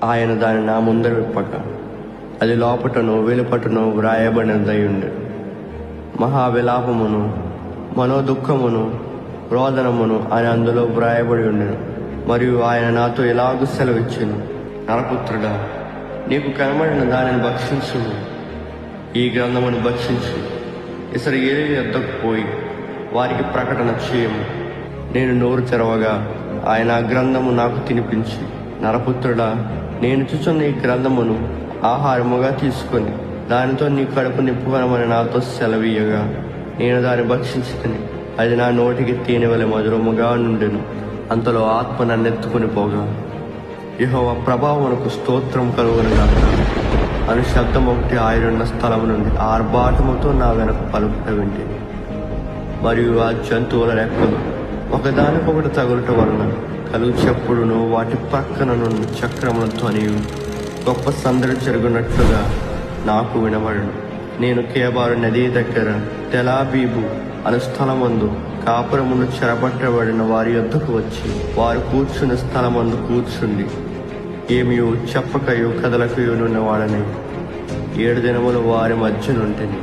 ఆయన దాని నా ముందర విప్పక అది లోపటను వెలుపటను వ్రాయబడినదయుండె. మహావిలాపమును మనోదుఃఖమును రోదనమును అని అందులో వ్రాయబడి ఉండెను. మరియు ఆయన నాతో ఇలాగూ సెలవిచ్చెను, నరపుత్రుడా, నీకు కనబడిన దానిని భక్షించు, ఈ గ్రంథమును భక్షించు. ఇశ్రాయేలీయుల యొద్దకు పోయి వారికి ప్రకటన చేయము. నేను నోరు తెరవగా ఆయన ఆ గ్రంథము నాకు తినిపించి, నరపుత్రుడా, నేను చూచున్న ఈ గ్రంథమును ఆహారముగా తీసుకొని దానితో నీ కడుపు నింపుకొనమని నాతో సెలవీయగా నేను దాన్ని భక్షించుకుని అది నా నోటికి తేనె వలె మధురముగా నుండెను. అంతలో ఆత్మ నన్నెత్తుకుని పోగా యెహోవా ప్రభావమునకు స్తోత్రం కలుగునుగాక అను శబ్దం ఒకటి ఆయనున్న స్థలం నుండి ఆర్భాటముతో నా వెనక పలుకుట వింటిని. మరియు ఆ జంతువుల రెక్కలు ఒకదానికొకటి తగులుట వలన కలుగు చెప్పుడును వాటి ప్రక్కన నుండి చక్రముల ధ్వనియు గొప్ప సందడి జరుగునట్లుగా నాకు వినబడను. నేను కేబారు నదీ దగ్గర తెలాబీబు అను స్థలమందు కాపురమును చెరపట్టబడిన వారి యొద్దకు వచ్చి వారు కూర్చున్న స్థలమందు కూర్చుండి ఏమియో చెప్పకయో కదలకయో నున్నవాడని 7 దినములు వారి మధ్య నుంటిని.